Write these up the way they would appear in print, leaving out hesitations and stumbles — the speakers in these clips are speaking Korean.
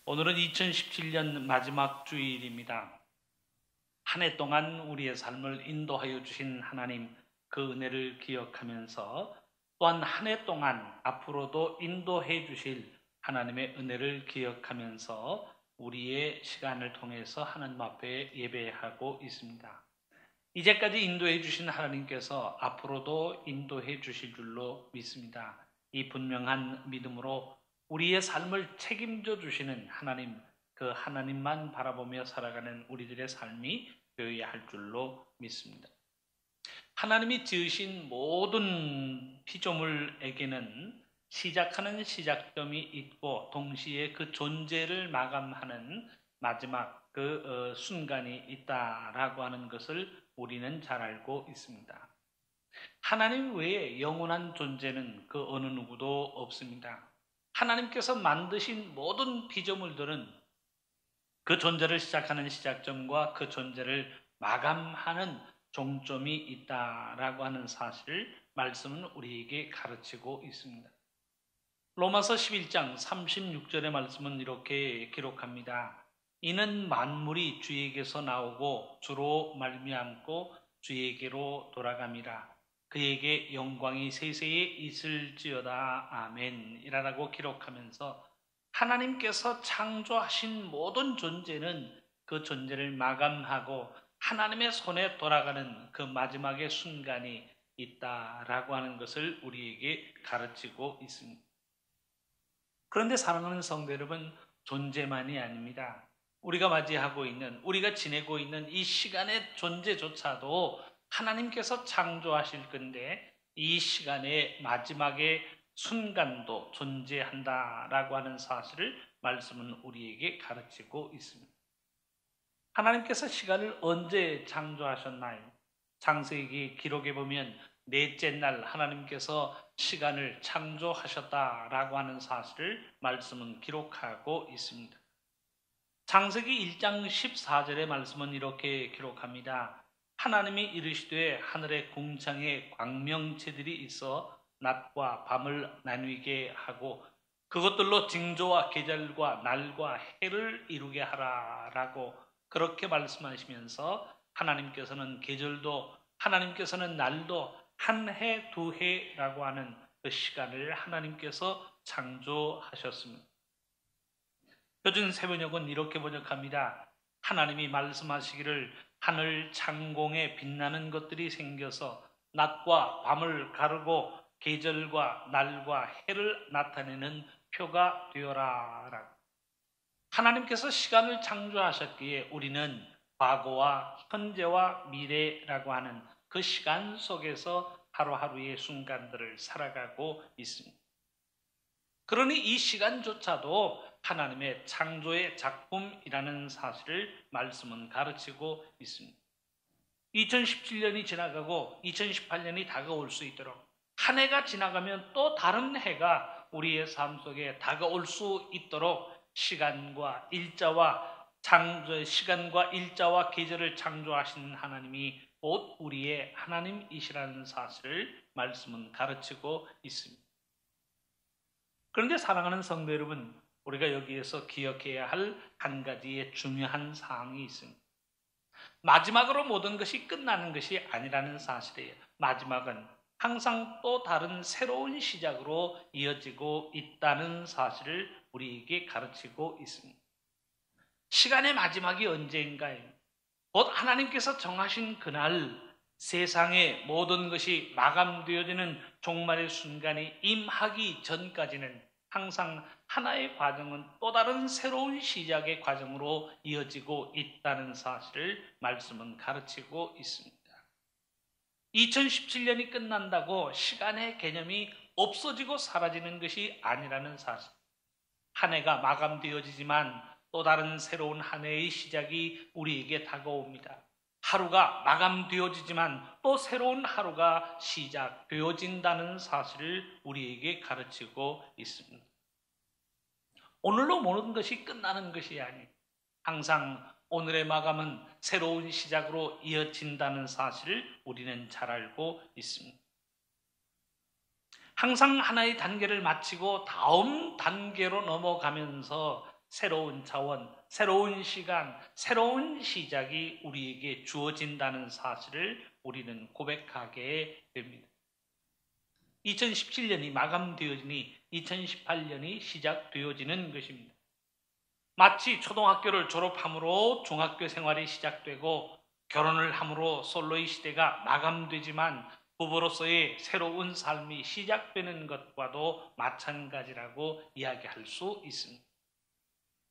오늘은 2017년 마지막 주일입니다. 한 해 동안 우리의 삶을 인도하여 주신 하나님 그 은혜를 기억하면서 또한 한 해 동안 앞으로도 인도해 주실 하나님의 은혜를 기억하면서 우리의 시간을 통해서 하나님 앞에 예배하고 있습니다. 이제까지 인도해 주신 하나님께서 앞으로도 인도해 주실 줄로 믿습니다. 이 분명한 믿음으로 우리의 삶을 책임져 주시는 하나님, 그 하나님만 바라보며 살아가는 우리들의 삶이 되어야 할 줄로 믿습니다. 하나님이 지으신 모든 피조물에게는 시작하는 시작점이 있고 동시에 그 존재를 마감하는 마지막 순간이 있다라고 하는 것을 우리는 잘 알고 있습니다. 하나님 외에 영원한 존재는 그 어느 누구도 없습니다. 하나님께서 만드신 모든 피조물들은 그 존재를 시작하는 시작점과 그 존재를 마감하는 종점이 있다라고 하는 사실을 말씀은 우리에게 가르치고 있습니다. 로마서 11장 36절의 말씀은 이렇게 기록합니다. 이는 만물이 주에게서 나오고 주로 말미암고 주에게로 돌아감이라. 그에게 영광이 세세에 있을지어다. 아멘. 이라고 기록하면서 하나님께서 창조하신 모든 존재는 그 존재를 마감하고 하나님의 손에 돌아가는 그 마지막의 순간이 있다라고 하는 것을 우리에게 가르치고 있습니다. 그런데 사랑하는 성도 여러분, 존재만이 아닙니다. 우리가 맞이하고 있는, 우리가 지내고 있는 이 시간의 존재조차도 하나님께서 창조하실 건데 이 시간의 마지막의 순간도 존재한다라고 하는 사실을 말씀은 우리에게 가르치고 있습니다. 하나님께서 시간을 언제 창조하셨나요? 창세기 기록에 보면 넷째 날 하나님께서 시간을 창조하셨다라고 하는 사실을 말씀은 기록하고 있습니다. 창세기 1장 14절의 말씀은 이렇게 기록합니다. 하나님이 이르시되 하늘의 궁창에 광명체들이 있어 낮과 밤을 나누게 하고 그것들로 징조와 계절과 날과 해를 이루게 하라라고 그렇게 말씀하시면서 하나님께서는 계절도 하나님께서는 날도 한 해, 두 해라고 하는 그 시간을 하나님께서 창조하셨습니다. 요즘 새번역은 이렇게 번역합니다. 하나님이 말씀하시기를 하늘 창공에 빛나는 것들이 생겨서 낮과 밤을 가르고 계절과 날과 해를 나타내는 표가 되어라. 하나님께서 시간을 창조하셨기에 우리는 과거와 현재와 미래라고 하는 그 시간 속에서 하루하루의 순간들을 살아가고 있습니다. 그러니 이 시간조차도 하나님의 창조의 작품이라는 사실을 말씀은 가르치고 있습니다. 2017년이 지나가고 2018년이 다가올 수 있도록 한 해가 지나가면 또 다른 해가 우리의 삶 속에 다가올 수 있도록 시간과 일자와 계절을 창조하신 하나님이 곧 우리의 하나님이시라는 사실을 말씀은 가르치고 있습니다. 그런데 사랑하는 성도 여러분, 우리가 여기에서 기억해야 할 한 가지의 중요한 사항이 있습니다. 마지막으로 모든 것이 끝나는 것이 아니라는 사실이에요. 마지막은 항상 또 다른 새로운 시작으로 이어지고 있다는 사실을 우리에게 가르치고 있습니다. 시간의 마지막이 언제인가요? 곧 하나님께서 정하신 그날 세상의 모든 것이 마감되어지는 종말의 순간이 임하기 전까지는 항상 하나의 과정은 또 다른 새로운 시작의 과정으로 이어지고 있다는 사실을 말씀은 가르치고 있습니다. 2017년이 끝난다고 시간의 개념이 없어지고 사라지는 것이 아니라는 사실. 한 해가 마감되어지지만 또 다른 새로운 한 해의 시작이 우리에게 다가옵니다. 하루가 마감되어지지만 또 새로운 하루가 시작되어진다는 사실을 우리에게 가르치고 있습니다. 오늘로 모든 것이 끝나는 것이 아니에요. 항상 오늘의 마감은 새로운 시작으로 이어진다는 사실을 우리는 잘 알고 있습니다. 항상 하나의 단계를 마치고 다음 단계로 넘어가면서 새로운 자원, 새로운 시간, 새로운 시작이 우리에게 주어진다는 사실을 우리는 고백하게 됩니다. 2017년이 마감되어지니 2018년이 시작되어지는 것입니다. 마치 초등학교를 졸업함으로 중학교 생활이 시작되고 결혼을 함으로 솔로의 시대가 마감되지만 부부로서의 새로운 삶이 시작되는 것과도 마찬가지라고 이야기할 수 있습니다.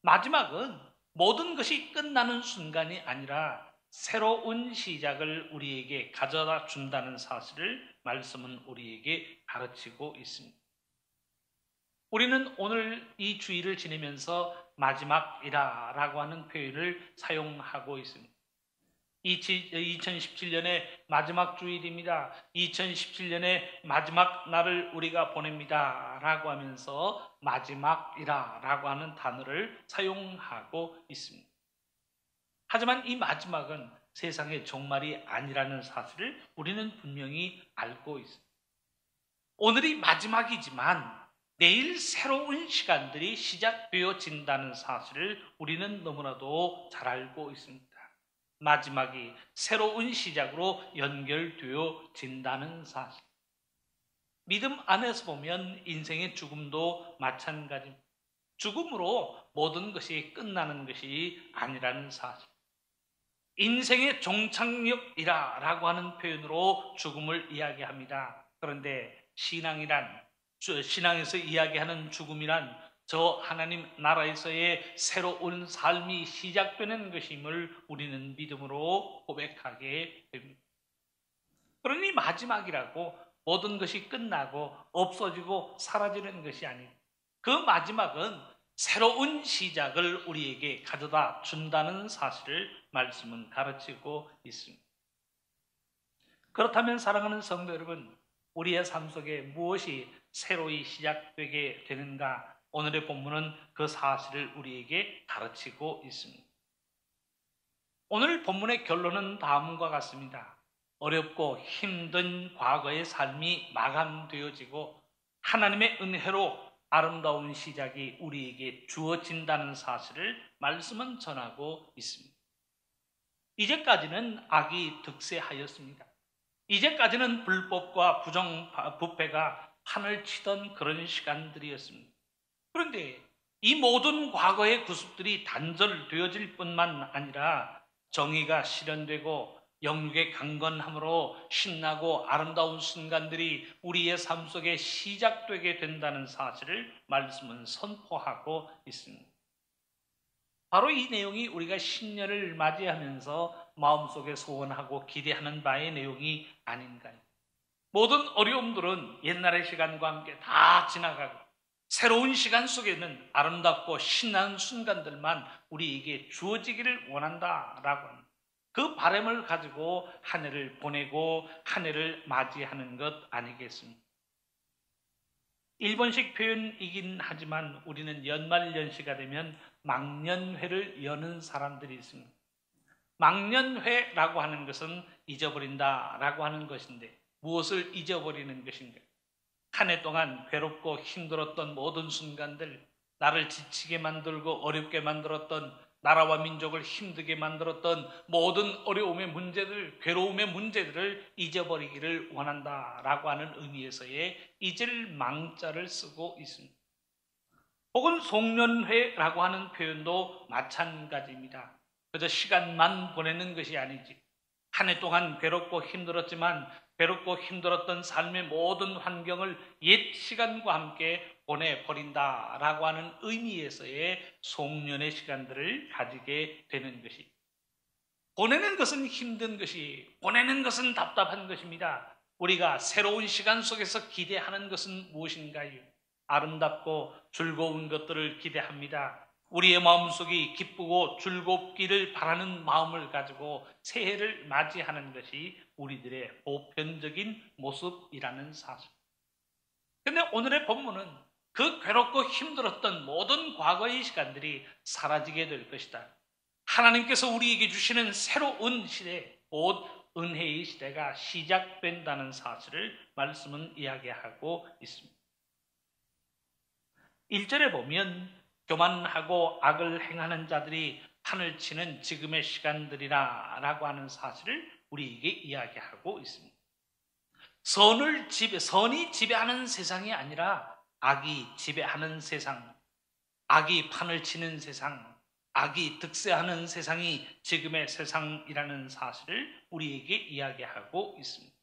마지막은 모든 것이 끝나는 순간이 아니라 새로운 시작을 우리에게 가져다 준다는 사실을 말씀은 우리에게 가르치고 있습니다. 우리는 오늘 이 주일을 지내면서 마지막이라고 하는 표현을 사용하고 있습니다. 2017년의 마지막 주일입니다. 2017년의 마지막 날을 우리가 보냅니다. 라고 하면서 마지막이라고 하는 단어를 사용하고 있습니다. 하지만 이 마지막은 세상의 종말이 아니라는 사실을 우리는 분명히 알고 있습니다. 오늘이 마지막이지만 내일 새로운 시간들이 시작되어진다는 사실을 우리는 너무나도 잘 알고 있습니다. 마지막이 새로운 시작으로 연결되어진다는 사실. 믿음 안에서 보면 인생의 죽음도 마찬가지입니다. 죽음으로 모든 것이 끝나는 것이 아니라는 사실. 인생의 종착역이라고 하는 표현으로 죽음을 이야기합니다. 그런데 신앙에서 이야기하는 죽음이란 저 하나님 나라에서의 새로운 삶이 시작되는 것임을 우리는 믿음으로 고백하게 됩니다. 그러니 마지막이라고 모든 것이 끝나고 없어지고 사라지는 것이 아닙니다. 그 마지막은 새로운 시작을 우리에게 가져다 준다는 사실을 말씀은 가르치고 있습니다. 그렇다면 사랑하는 성도 여러분, 우리의 삶 속에 무엇이 새로이 시작되게 되는가? 오늘의 본문은 그 사실을 우리에게 가르치고 있습니다. 오늘 본문의 결론은 다음과 같습니다. 어렵고 힘든 과거의 삶이 마감되어지고 하나님의 은혜로 아름다운 시작이 우리에게 주어진다는 사실을 말씀은 전하고 있습니다. 이제까지는 악이 득세하였습니다. 이제까지는 불법과 부패가 판을 치던 그런 시간들이었습니다. 그런데 이 모든 과거의 구습들이 단절되어질 뿐만 아니라 정의가 실현되고 영육의 강건함으로 신나고 아름다운 순간들이 우리의 삶 속에 시작되게 된다는 사실을 말씀은 선포하고 있습니다. 바로 이 내용이 우리가 신년을 맞이하면서 마음속에 소원하고 기대하는 바의 내용이 아닌가요? 모든 어려움들은 옛날의 시간과 함께 다 지나가고 새로운 시간 속에는 아름답고 신나는 순간들만 우리에게 주어지기를 원한다라고 합니다. 그 바람을 가지고 한 해를 보내고 한 해를 맞이하는 것 아니겠습니까? 일본식 표현이긴 하지만 우리는 연말연시가 되면 망년회를 여는 사람들이 있습니다. 망년회라고 하는 것은 잊어버린다라고 하는 것인데 무엇을 잊어버리는 것인가? 한 해 동안 괴롭고 힘들었던 모든 순간들, 나를 지치게 만들고 어렵게 만들었던, 나라와 민족을 힘들게 만들었던 모든 어려움의 문제들, 괴로움의 문제들을 잊어버리기를 원한다라고 하는 의미에서의 잊을 망자를 쓰고 있습니다. 혹은 송년회라고 하는 표현도 마찬가지입니다. 그저 시간만 보내는 것이 아니지. 한 해 동안 괴롭고 힘들었지만 괴롭고 힘들었던 삶의 모든 환경을 옛 시간과 함께 보내버린다라고 하는 의미에서의 송년의 시간들을 가지게 되는 것이, 보내는 것은 힘든 것이, 보내는 것은 답답한 것입니다. 우리가 새로운 시간 속에서 기대하는 것은 무엇인가요? 아름답고 즐거운 것들을 기대합니다. 우리의 마음속이 기쁘고 즐겁기를 바라는 마음을 가지고 새해를 맞이하는 것이 우리들의 보편적인 모습이라는 사실. 그런데 오늘의 본문은 그 괴롭고 힘들었던 모든 과거의 시간들이 사라지게 될 것이다. 하나님께서 우리에게 주시는 새로운 시대, 곧 은혜의 시대가 시작된다는 사실을 말씀은 이야기하고 있습니다. 1절에 보면 교만하고 악을 행하는 자들이 판을 치는 지금의 시간들이라 라고 하는 사실을 우리에게 이야기하고 있습니다. 선이 지배하는 세상이 아니라 악이 지배하는 세상, 악이 판을 치는 세상, 악이 득세하는 세상이 지금의 세상이라는 사실을 우리에게 이야기하고 있습니다.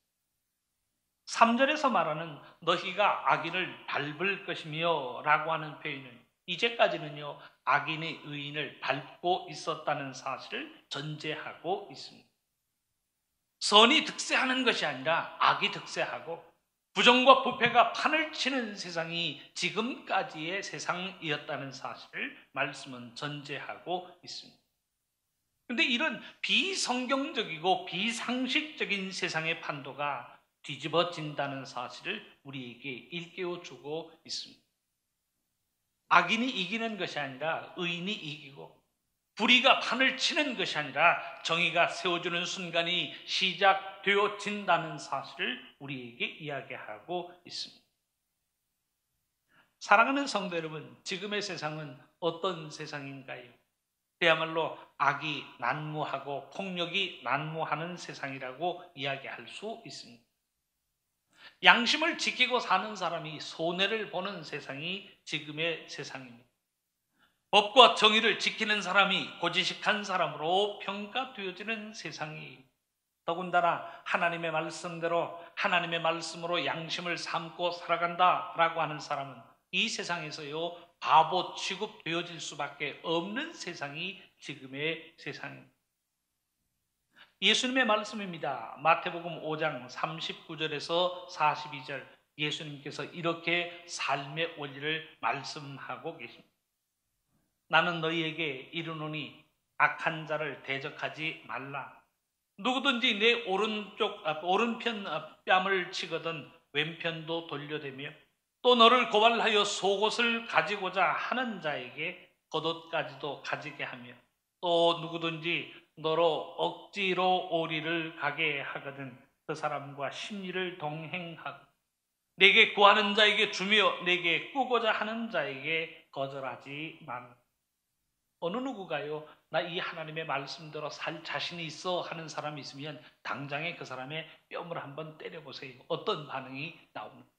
3절에서 말하는 너희가 악인을 밟을 것이며 라고 하는 표현은 이제까지는요, 악인의 의인을 밟고 있었다는 사실을 전제하고 있습니다. 선이 득세하는 것이 아니라 악이 득세하고 부정과 부패가 판을 치는 세상이 지금까지의 세상이었다는 사실을 말씀은 전제하고 있습니다. 그런데 이런 비성경적이고 비상식적인 세상의 판도가 뒤집어진다는 사실을 우리에게 일깨워주고 있습니다. 악인이 이기는 것이 아니라 의인이 이기고 불의가 판을 치는 것이 아니라 정의가 세워주는 순간이 시작되어진다는 사실을 우리에게 이야기하고 있습니다. 사랑하는 성도 여러분, 지금의 세상은 어떤 세상인가요? 그야말로 악이 난무하고 폭력이 난무하는 세상이라고 이야기할 수 있습니다. 양심을 지키고 사는 사람이 손해를 보는 세상이 지금의 세상입니다. 법과 정의를 지키는 사람이 고지식한 사람으로 평가되어지는 세상이, 더군다나 하나님의 말씀대로 하나님의 말씀으로 양심을 삼고 살아간다라고 하는 사람은 이 세상에서요 바보 취급되어질 수밖에 없는 세상이 지금의 세상입니다. 예수님의 말씀입니다. 마태복음 5장 39절에서 42절, 예수님께서 이렇게 삶의 원리를 말씀하고 계십니다. 나는 너희에게 이르노니 악한 자를 대적하지 말라. 누구든지 내 오른편 뺨을 치거든 왼편도 돌려대며 또 너를 고발하여 속옷을 가지고자 하는 자에게 겉옷까지도 가지게 하며 또 누구든지 너로 억지로 오리를 가게 하거든 그 사람과 심리를 동행하고 내게 구하는 자에게 주며 내게 꾸고자 하는 자에게 거절하지 말라. 어느 누구가요? 나 이 하나님의 말씀대로 살 자신이 있어 하는 사람이 있으면 당장에 그 사람의 뺨을 한번 때려보세요. 어떤 반응이 나옵니까?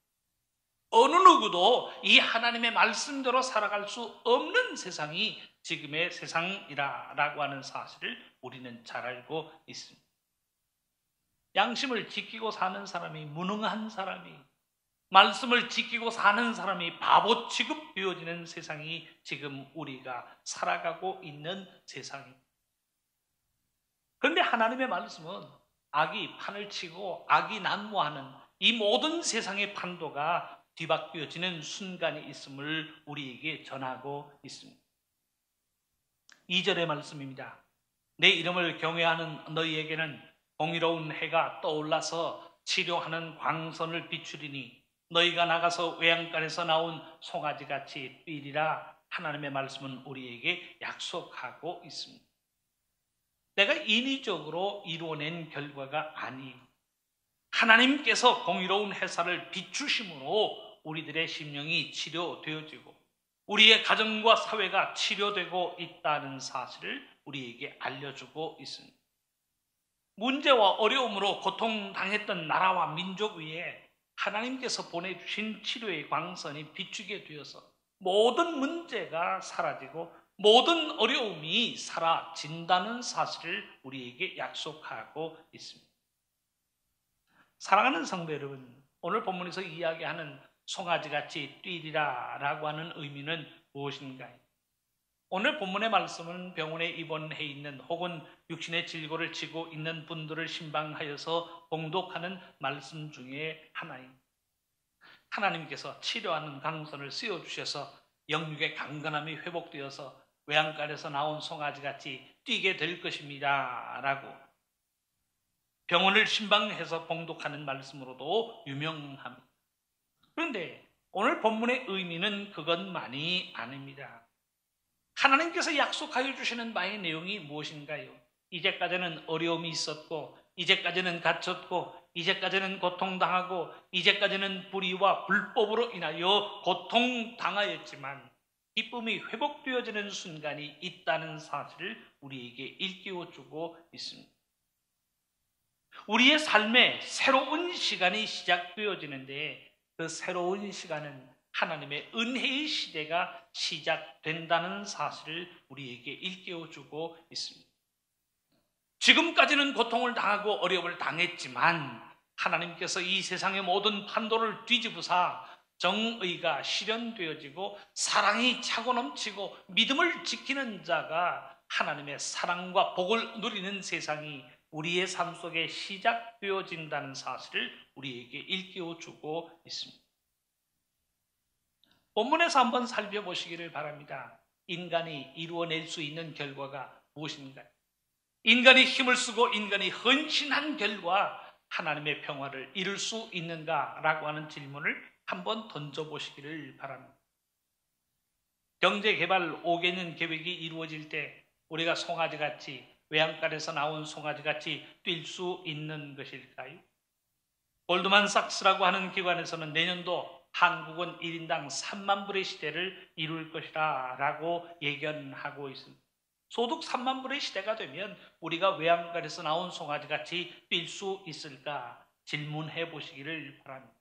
어느 누구도 이 하나님의 말씀대로 살아갈 수 없는 세상이 지금의 세상이라고 하는 사실을 우리는 잘 알고 있습니다. 양심을 지키고 사는 사람이 무능한 사람이, 말씀을 지키고 사는 사람이 바보 취급되어지는 세상이 지금 우리가 살아가고 있는 세상입니다. 그런데 하나님의 말씀은 악이 판을 치고 악이 난무하는 이 모든 세상의 판도가 뒤바뀌어지는 순간이 있음을 우리에게 전하고 있습니다. 2절의 말씀입니다. 내 이름을 경외하는 너희에게는 공의로운 해가 떠올라서 치료하는 광선을 비추리니 너희가 나가서 외양간에서 나온 송아지같이 뛰리라. 하나님의 말씀은 우리에게 약속하고 있습니다. 내가 인위적으로 이루어낸 결과가 아니에요. 하나님께서 공의로운 햇살을 비추심으로 우리들의 심령이 치료되어지고 우리의 가정과 사회가 치료되고 있다는 사실을 우리에게 알려주고 있습니다. 문제와 어려움으로 고통당했던 나라와 민족 위에 하나님께서 보내주신 치료의 광선이 비추게 되어서 모든 문제가 사라지고 모든 어려움이 사라진다는 사실을 우리에게 약속하고 있습니다. 사랑하는 성도 여러분, 오늘 본문에서 이야기하는 송아지같이 뛰리라 라고 하는 의미는 무엇인가요? 오늘 본문의 말씀은 병원에 입원해 있는 혹은 육신의 질고를 지고 있는 분들을 신방하여서 봉독하는 말씀 중에 하나입니다. 하나님께서 치료하는 강선을 씌워주셔서 영육의 강건함이 회복되어서 외양간에서 나온 송아지같이 뛰게 될 것입니다 라고 병원을 신방해서 봉독하는 말씀으로도 유명합니다. 그런데 오늘 본문의 의미는 그것만이 아닙니다. 하나님께서 약속하여 주시는 바의 내용이 무엇인가요? 이제까지는 어려움이 있었고 이제까지는 갇혔고 이제까지는 고통당하고 이제까지는 불의와 불법으로 인하여 고통당하였지만 기쁨이 회복되어지는 순간이 있다는 사실을 우리에게 일깨워주고 있습니다. 우리의 삶에 새로운 시간이 시작되어지는데 그 새로운 시간은 하나님의 은혜의 시대가 시작된다는 사실을 우리에게 일깨워주고 있습니다. 지금까지는 고통을 당하고 어려움을 당했지만 하나님께서 이 세상의 모든 판도를 뒤집으사 정의가 실현되어지고 사랑이 차고 넘치고 믿음을 지키는 자가 하나님의 사랑과 복을 누리는 세상이 우리의 삶 속에 시작되어진다는 사실을 우리에게 일깨워주고 있습니다. 본문에서 한번 살펴보시기를 바랍니다. 인간이 이루어낼 수 있는 결과가 무엇인가요? 인간이 힘을 쓰고 인간이 헌신한 결과 하나님의 평화를 이룰 수 있는가라고 하는 질문을 한번 던져보시기를 바랍니다. 경제개발 5개년 계획이 이루어질 때 우리가 송아지같이 외양간에서 나온 송아지같이 뛸 수 있는 것일까요? 골드만삭스라고 하는 기관에서는 내년도 한국은 1인당 3만 불의 시대를 이룰 것이라 라고 예견하고 있습니다. 소득 3만 불의 시대가 되면 우리가 외양간에서 나온 송아지같이 뛸 수 있을까 질문해 보시기를 바랍니다.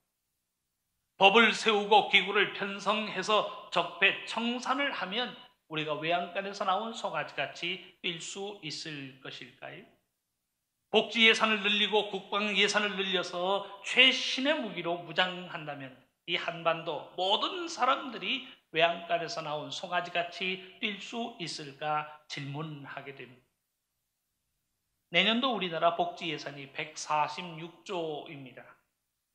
법을 세우고 기구를 편성해서 적폐청산을 하면 우리가 외양간에서 나온 송아지같이 뛸 수 있을 것일까요? 복지 예산을 늘리고 국방 예산을 늘려서 최신의 무기로 무장한다면 이 한반도 모든 사람들이 외양간에서 나온 송아지같이 뛸 수 있을까 질문하게 됩니다. 내년도 우리나라 복지 예산이 146조입니다.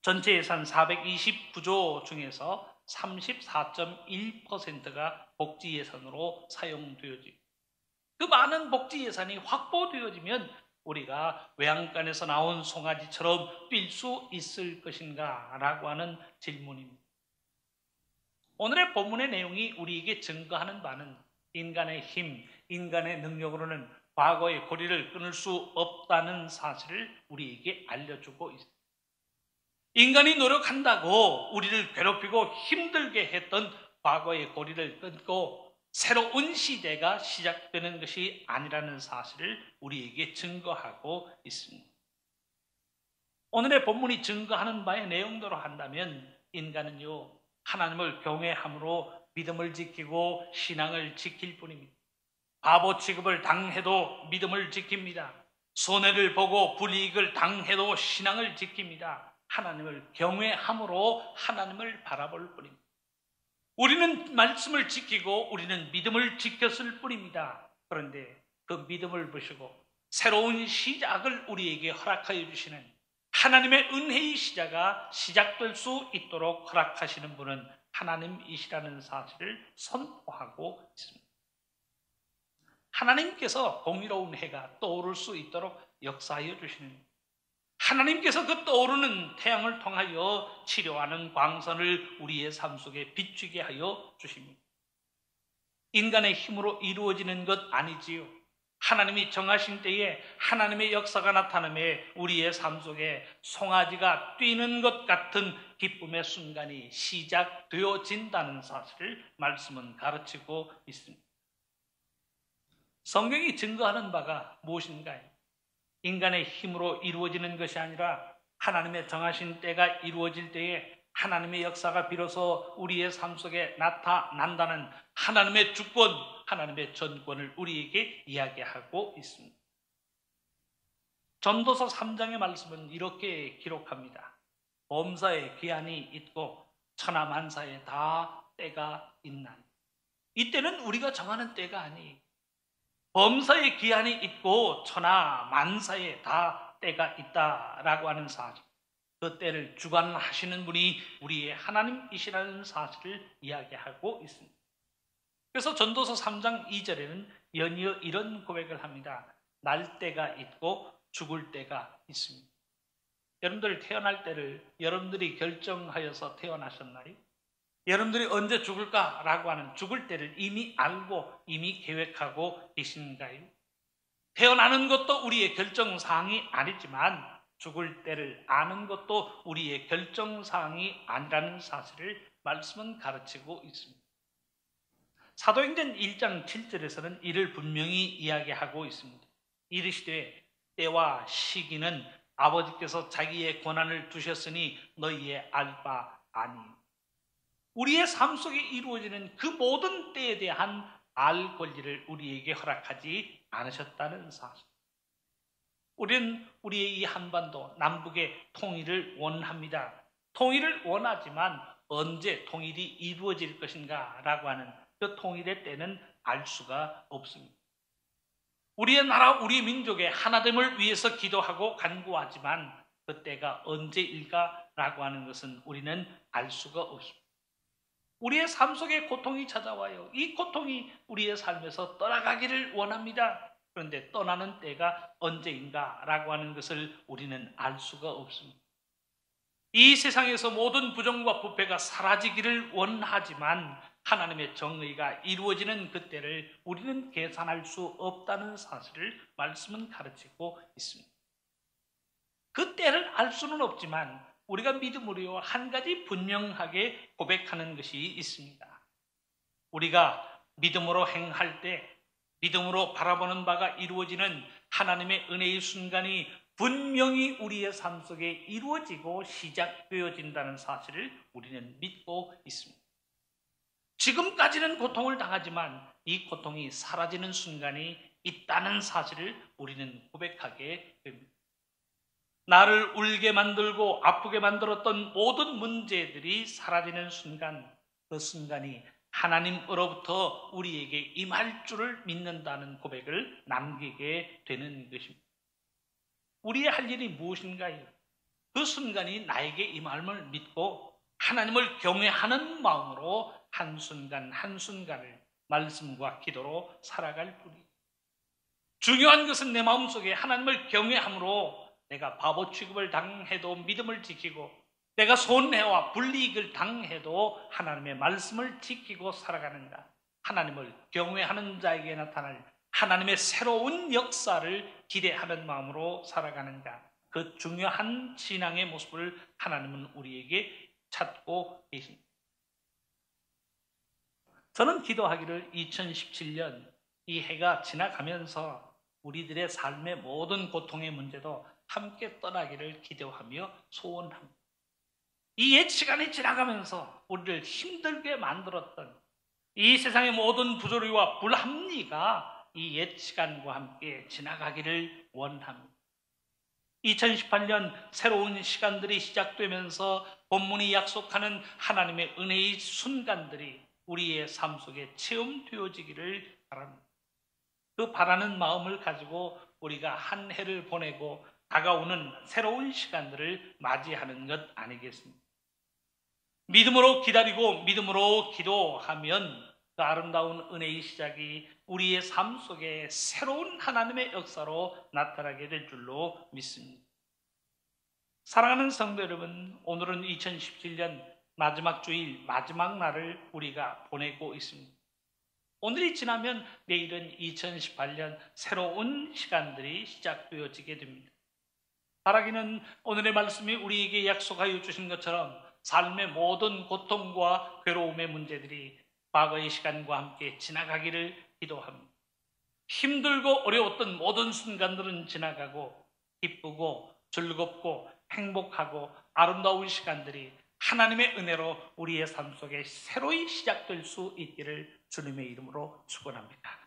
전체 예산 429조 중에서 34.1%가 복지 예산으로 사용되어집니다. 그 많은 복지 예산이 확보되어지면 우리가 외양간에서 나온 송아지처럼 뛸 수 있을 것인가 라고 하는 질문입니다. 오늘의 본문의 내용이 우리에게 증거하는 바는 인간의 힘, 인간의 능력으로는 과거의 고리를 끊을 수 없다는 사실을 우리에게 알려주고 있습니다. 인간이 노력한다고 우리를 괴롭히고 힘들게 했던 과거의 고리를 끊고 새로운 시대가 시작되는 것이 아니라는 사실을 우리에게 증거하고 있습니다. 오늘의 본문이 증거하는 바의 내용대로 한다면 인간은요, 하나님을 경외함으로 믿음을 지키고 신앙을 지킬 뿐입니다. 바보 취급을 당해도 믿음을 지킵니다. 손해를 보고 불이익을 당해도 신앙을 지킵니다. 하나님을 경외함으로 하나님을 바라볼 뿐입니다. 우리는 말씀을 지키고 우리는 믿음을 지켰을 뿐입니다. 그런데 그 믿음을 보시고 새로운 시작을 우리에게 허락하여 주시는 하나님의 은혜의 시작이 시작될 수 있도록 허락하시는 분은 하나님이시라는 사실을 선포하고 있습니다. 하나님께서 공의로운 해가 떠오를 수 있도록 역사하여 주시는, 하나님께서 그 떠오르는 태양을 통하여 치료하는 광선을 우리의 삶 속에 비추게 하여 주십니다. 인간의 힘으로 이루어지는 것 아니지요. 하나님이 정하신 때에 하나님의 역사가 나타나며 우리의 삶 속에 송아지가 뛰는 것 같은 기쁨의 순간이 시작되어진다는 사실을 말씀은 가르치고 있습니다. 성경이 증거하는 바가 무엇인가요? 인간의 힘으로 이루어지는 것이 아니라 하나님의 정하신 때가 이루어질 때에 하나님의 역사가 비로소 우리의 삶 속에 나타난다는 하나님의 주권, 하나님의 전권을 우리에게 이야기하고 있습니다. 전도서 3장의 말씀은 이렇게 기록합니다. 범사에 기한이 있고 천하만사에 다 때가 있나니. 이때는 우리가 정하는 때가 아니에요. 범사에 기한이 있고 천하만사에 다 때가 있다라고 하는 사실, 그 때를 주관하시는 분이 우리의 하나님이시라는 사실을 이야기하고 있습니다. 그래서 전도서 3장 2절에는 연이어 이런 고백을 합니다. 날 때가 있고 죽을 때가 있습니다. 여러분들 태어날 때를 여러분들이 결정하여서 태어나셨나요? 여러분들이 언제 죽을까라고 하는 죽을 때를 이미 알고 이미 계획하고 계신가요? 태어나는 것도 우리의 결정사항이 아니지만 죽을 때를 아는 것도 우리의 결정사항이 아니라는 사실을 말씀은 가르치고 있습니다. 사도행전 1장 7절에서는 이를 분명히 이야기하고 있습니다. 이르시되 때와 시기는 아버지께서 자기의 권한을 두셨으니 너희의 알 바 아니. 우리의 삶 속에 이루어지는 그 모든 때에 대한 알 권리를 우리에게 허락하지 않으셨다는 사실. 우리는 우리의 이 한반도 남북의 통일을 원합니다. 통일을 원하지만 언제 통일이 이루어질 것인가 라고 하는 그 통일의 때는 알 수가 없습니다. 우리의 나라, 우리 민족의 하나됨을 위해서 기도하고 간구하지만 그 때가 언제일까 라고 하는 것은 우리는 알 수가 없습니다. 우리의 삶 속에 고통이 찾아와요. 이 고통이 우리의 삶에서 떠나가기를 원합니다. 그런데 떠나는 때가 언제인가 라고 하는 것을 우리는 알 수가 없습니다. 이 세상에서 모든 부정과 부패가 사라지기를 원하지만 하나님의 정의가 이루어지는 그때를 우리는 계산할 수 없다는 사실을 말씀은 가르치고 있습니다. 그때를 알 수는 없지만 우리가 믿음으로 한 가지 분명하게 고백하는 것이 있습니다. 우리가 믿음으로 행할 때 믿음으로 바라보는 바가 이루어지는 하나님의 은혜의 순간이 분명히 우리의 삶 속에 이루어지고 시작되어진다는 사실을 우리는 믿고 있습니다. 지금까지는 고통을 당하지만 이 고통이 사라지는 순간이 있다는 사실을 우리는 고백하게 됩니다. 나를 울게 만들고 아프게 만들었던 모든 문제들이 사라지는 순간, 그 순간이 하나님으로부터 우리에게 임할 줄을 믿는다는 고백을 남기게 되는 것입니다. 우리의 할 일이 무엇인가요? 그 순간이 나에게 임함을 믿고 하나님을 경외하는 마음으로 한순간 한순간을 말씀과 기도로 살아갈 뿐이에요. 중요한 것은 내 마음속에 하나님을 경외함으로 내가 바보 취급을 당해도 믿음을 지키고 내가 손해와 불이익을 당해도 하나님의 말씀을 지키고 살아가는가. 하나님을 경외하는 자에게 나타날 하나님의 새로운 역사를 기대하는 마음으로 살아가는가. 그 중요한 신앙의 모습을 하나님은 우리에게 찾고 계십니다. 저는 기도하기를 2017년 이 해가 지나가면서 우리들의 삶의 모든 고통의 문제도 함께 떠나기를 기도하며 소원합니다. 이 옛 시간이 지나가면서 우리를 힘들게 만들었던 이 세상의 모든 부조리와 불합리가 이 옛 시간과 함께 지나가기를 원합니다. 2018년 새로운 시간들이 시작되면서 본문이 약속하는 하나님의 은혜의 순간들이 우리의 삶 속에 체험되어지기를 바랍니다. 그 바라는 마음을 가지고 우리가 한 해를 보내고 다가오는 새로운 시간들을 맞이하는 것 아니겠습니까? 믿음으로 기다리고 믿음으로 기도하면 그 아름다운 은혜의 시작이 우리의 삶 속에 새로운 하나님의 역사로 나타나게 될 줄로 믿습니다. 사랑하는 성도 여러분, 오늘은 2017년 마지막 주일, 마지막 날을 우리가 보내고 있습니다. 오늘이 지나면 내일은 2018년 새로운 시간들이 시작되어지게 됩니다. 바라기는 오늘의 말씀이 우리에게 약속하여 주신 것처럼 삶의 모든 고통과 괴로움의 문제들이 과거의 시간과 함께 지나가기를 기도합니다. 힘들고 어려웠던 모든 순간들은 지나가고 기쁘고 즐겁고 행복하고 아름다운 시간들이 하나님의 은혜로 우리의 삶 속에 새로이 시작될 수 있기를 주님의 이름으로 축원합니다.